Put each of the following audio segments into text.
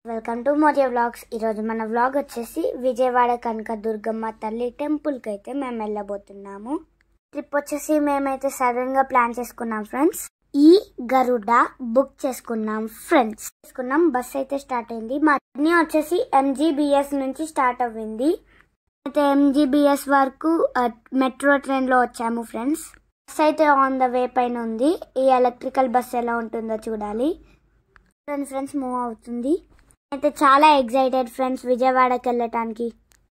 Welcome to మోజే vlogs. ఈరోజు మన vlog వచ్చేసి విజయవాడ కనకదుర్గమ్మ తల్లి టెంపుల్కి అయితే మేము వెళ్ళబోతున్నాము. ట్రిప్ వచ్చేసి మేమైతే సడన్గా ప్లాన్ చేసుకున్నాం ఫ్రెండ్స్. ఈ గరుడ బుక్ చేసుకున్నాం ఫ్రెండ్స్. బస్ అయితే స్టార్ట్ అయింది. మా జర్నీ వచ్చేసి MGBS నుంచి స్టార్ట్ అవ్వింది. అయితే MGBS వరకు మెట్రో ట్రైన్లో వచ్చాము ఫ్రెండ్స్. బస్ అయితే ఆన్ ద వే పైన ఉంది. ఈ ఎలక్ట్రికల్ బస్ ఎలా ఉంటుందో చూడాలి ఫ్రెండ్స్. మూవ్ అవుతుంది. అయితే చాలా ఎక్సైటెడ్ ఫ్రెండ్స్ విజయవాడకి వెళ్ళటానికి.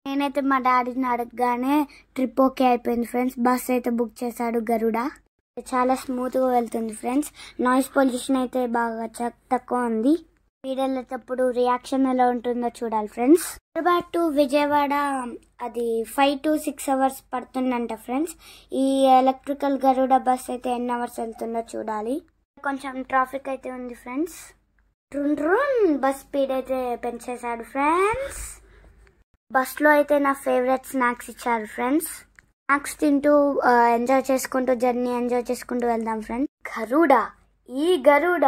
నేనైతే మా డాడీని అడగగానే ట్రిప్ ఓకే అయిపోయింది ఫ్రెండ్స్. బస్ అయితే బుక్ చేశాడు గరుడ. చాలా స్మూత్గా వెళ్తుంది ఫ్రెండ్స్. నాయిస్ పొల్యూషన్ అయితే బాగా తక్కువ ఉంది. వీడియోలప్పుడు రియాక్షన్ ఎలా ఉంటుందో చూడాలి ఫ్రెండ్స్. హైదరాబాద్ టు విజయవాడ అది 5 to 6 hours పడుతుందంట ఫ్రెండ్స్. ఈ ఎలక్ట్రికల్ గరుడ బస్ అయితే ఎన్ని అవర్స్ వెళ్తుందో చూడాలి. కొంచెం ట్రాఫిక్ అయితే ఉంది ఫ్రెండ్స్. బస్ స్పీడ్ అయితే పెంచేశాడు ఫ్రెండ్స్. బస్లో అయితే నా ఫేవరెట్ స్నాక్స్ ఇచ్చారు ఫ్రెండ్స్. స్నాక్స్ తింటూ ఎంజాయ్ చేసుకుంటూ జర్నీ ఎంజాయ్ చేసుకుంటూ వెళ్దాం ఫ్రెండ్స్. ఈ గరుడ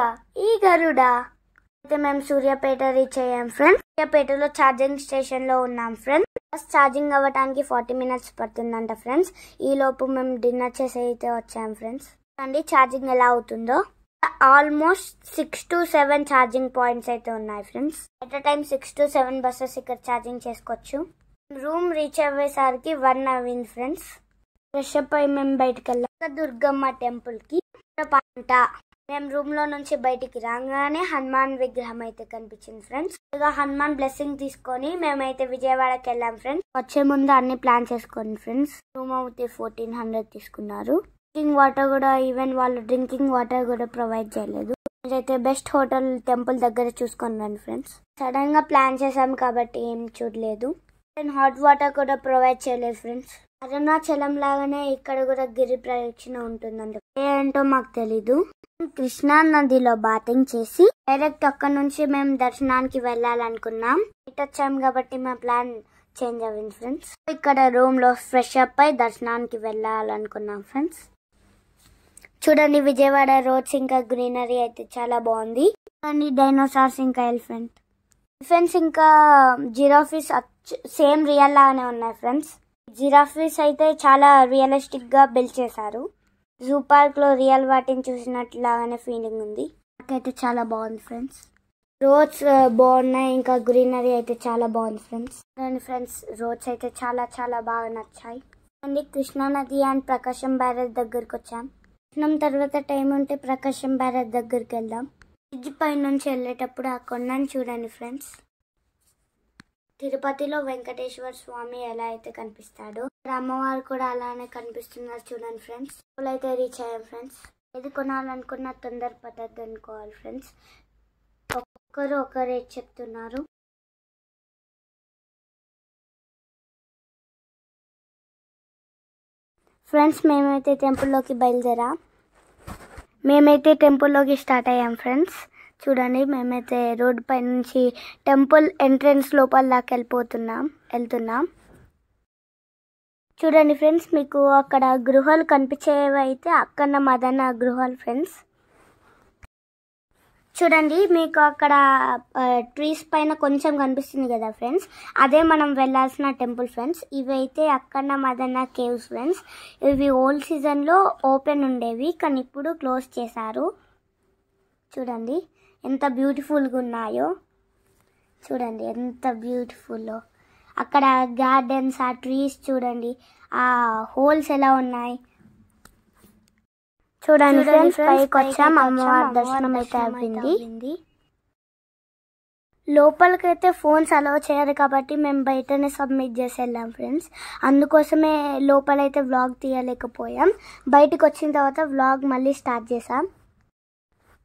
అయితే మేము సూర్యాపేట రీచ్ అయ్యాం ఫ్రెండ్స్. సూర్యాపేటలో ఛార్జింగ్ స్టేషన్ లో ఉన్నాం ఫ్రెండ్స్. బస్ ఛార్జింగ్ అవ్వడానికి 40 minutes పడుతుందంట ఫ్రెండ్స్. ఈ లోపు మేము డిన్నర్ చేసి అయితే వచ్చాం ఫ్రెండ్స్. అండి ఛార్జింగ్ ఎలా అవుతుందో. ఆల్మోస్ట్ 6 to 7 ఛార్జింగ్ పాయింట్స్ అయితే ఉన్నాయి friends. At a time 6 to 7 buses ఇక్కడ ఛార్జింగ్ చేసుకోవచ్చు. రూమ్ రీచ్ అయ్యేసరికి 1 అయింది ఫ్రెండ్స్. ఫ్రెష్ అప్ అయి మేము బయటకు వెళ్ళాం దుర్గమ్మ టెంపుల్ కి. మేము రూమ్ లో నుంచి బయటికి రాగానే హనుమాన్ విగ్రహం అయితే కనిపించింది ఫ్రెండ్స్. ఇక హనుమాన్ బ్లెస్సింగ్ తీసుకొని మేమైతే విజయవాడకి వెళ్ళాం ఫ్రెండ్స్. వచ్చే ముందు అన్ని ప్లాన్ చేసుకోండి ఫ్రెండ్స్. రూమ్ అయితే 1400 తీసుకున్నారు. డ్రింకింగ్ వాటర్ కూడా ఈవెన్ వాళ్ళు డ్రింకింగ్ వాటర్ కూడా ప్రొవైడ్ చేయలేదు. అయితే బెస్ట్ హోటల్ టెంపుల్ దగ్గర చూసుకొని రండి ఫ్రెండ్స్. సడన్ గా ప్లాన్ చేసాం కాబట్టి ఏం చూడలేదు. హాట్ వాటర్ కూడా ప్రొవైడ్ చేయలేదు ఫ్రెండ్స్. అరుణాచలం లాగానే ఇక్కడ కూడా గిరి ప్రదక్షిణ ఉంటుందంట. ఏంటో మాకు తెలీదు. కృష్ణా నదిలో బాతింగ్ చేసి డైరెక్ట్ అక్కడ నుంచి మేము దర్శనానికి వెళ్ళాలనుకున్నాం. ఇటు వచ్చాం కాబట్టి మా ప్లాన్ చేంజ్ అవ్వింది ఫ్రెండ్స్. ఇక్కడ రూమ్ లో ఫ్రెష్ అప్ అయి దర్శనానికి వెళ్ళాలనుకున్నాం ఫ్రెండ్స్. చూడండి విజయవాడ రోడ్స్ ఇంకా గ్రీనరీ అయితే చాలా బాగుంది. కానీ డైనోసార్స్ ఇంకా ఎలిఫెంట్స్ ఇంకా జిరాఫీస్ సేమ్ రియల్ లాగానే ఉన్నాయి ఫ్రెండ్స్. జిరాఫీస్ అయితే చాలా రియలిస్టిక్ గా బిల్డ్ చేశారు. జూ పార్క్ లో రియల్ వాటిని చూసినట్లు లాగానే ఫీలింగ్ ఉంది. నాకైతే చాలా బాగుంది ఫ్రెండ్స్. రోడ్స్ బాగున్నాయి ఇంకా గ్రీనరీ అయితే చాలా బాగుంది ఫ్రెండ్స్. ఫ్రెండ్స్ రోడ్స్ అయితే చాలా చాలా బాగా నచ్చాయి. అండి కృష్ణా నది అండ్ ప్రకాశం బ్యారేజ్ దగ్గరకు వచ్చాం. తర్వాత టైం ఉంటే ప్రకాశం బ్యారేజ్ దగ్గరికి వెళ్దాం. బ్రిడ్జ్ పై నుంచి వెళ్ళేటప్పుడు ఆ కొండని చూడండి ఫ్రెండ్స్. తిరుపతిలో వెంకటేశ్వర స్వామి ఎలా అయితే కనిపిస్తాడో అమ్మవారు కూడా అలానే కనిపిస్తున్నారు చూడండి ఫ్రెండ్స్. అయితే రీచ్ అయ్యాం ఫ్రెండ్స్. ఏది కొనాలనుకున్నా తొందర పద్ధతి అనుకోవాలి ఫ్రెండ్స్. ఒక్కొక్కరు ఒక రేట్ చెప్తున్నారు. ఫ్రెండ్స్ మేమైతే టెంపుల్లోకి స్టార్ట్ అయ్యాం ఫ్రెండ్స్. చూడండి మేమైతే రోడ్ పై నుంచి టెంపుల్ ఎంట్రన్స్ లోపల దాకా వెళ్తున్నాం. చూడండి ఫ్రెండ్స్ మీకు అక్కడ గృహాలు కనిపించేవి అయితే అక్కన్న మదన గృహాలు ఫ్రెండ్స్. చూడండి మీకు అక్కడ ట్రీస్ పైన కొంచెం కనిపిస్తుంది కదా ఫ్రెండ్స్, అదే మనం వెళ్ళాల్సిన టెంపుల్ ఫ్రెండ్స్. ఇవి అయితే అక్కన్న మదన కేవ్స్ ఫ్రెండ్స్. ఇవి ఓల్డ్ సీజన్లో ఓపెన్ ఉండేవి కానీ ఇప్పుడు క్లోజ్ చేశారు. చూడండి ఎంత బ్యూటిఫుల్గా ఉన్నాయో. చూడండి ఎంత బ్యూటిఫుల్లో. అక్కడ గార్డెన్స్ ఆ ట్రీస్ చూడండి, ఆ హోల్స్ ఎలా ఉన్నాయి చూడండి ఫ్రెండ్స్. పైకి వచ్చాం. అమ్మవారి దర్శనం అయితే అయింది. లోపలికైతే ఫోన్స్ అలౌ చేయరు కాబట్టి మేము బయటనే సబ్మిట్ చేసి వెళ్ళాం ఫ్రెండ్స్. అందుకోసమే లోపలైతే వ్లాగ్ తీయలేకపోయాం. బయటకు వచ్చిన తర్వాత వ్లాగ్ మళ్ళీ స్టార్ట్ చేసాం.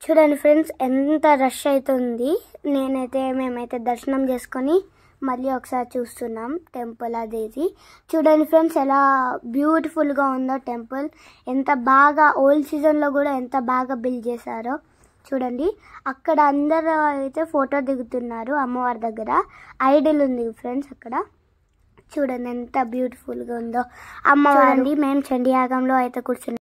చూడండి ఫ్రెండ్స్ ఎంత రష్ అవుతుంది. మేమైతే దర్శనం చేసుకొని మళ్ళీ ఒకసారి చూస్తున్నాం టెంపుల్ అదేది. చూడండి ఫ్రెండ్స్ ఎలా బ్యూటిఫుల్గా ఉందో టెంపుల్. ఎంత బాగా ఓల్డ్ సీజన్లో కూడా ఎంత బాగా బిల్డ్ చేశారో చూడండి. అక్కడ అందరూ అయితే ఫోటో దిగుతున్నారు. అమ్మవారి దగ్గర ఐడల్ ఉంది ఫ్రెండ్స్. అక్కడ చూడండి ఎంత బ్యూటిఫుల్గా ఉందో అమ్మవారి. మేము చండీయాగంలో అయితే కూర్చున్నాం.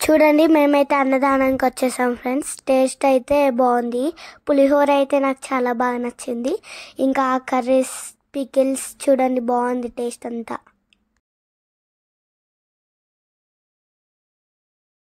చూడండి మేమైతే అన్నదానానికి వచ్చేసాం ఫ్రెండ్స్. టేస్ట్ అయితే బాగుంది. పులిహోర అయితే నాకు చాలా బాగా నచ్చింది. ఇంకా కర్రీస్, పికిల్స్ చూడండి బాగుంది టేస్ట్ అంతా.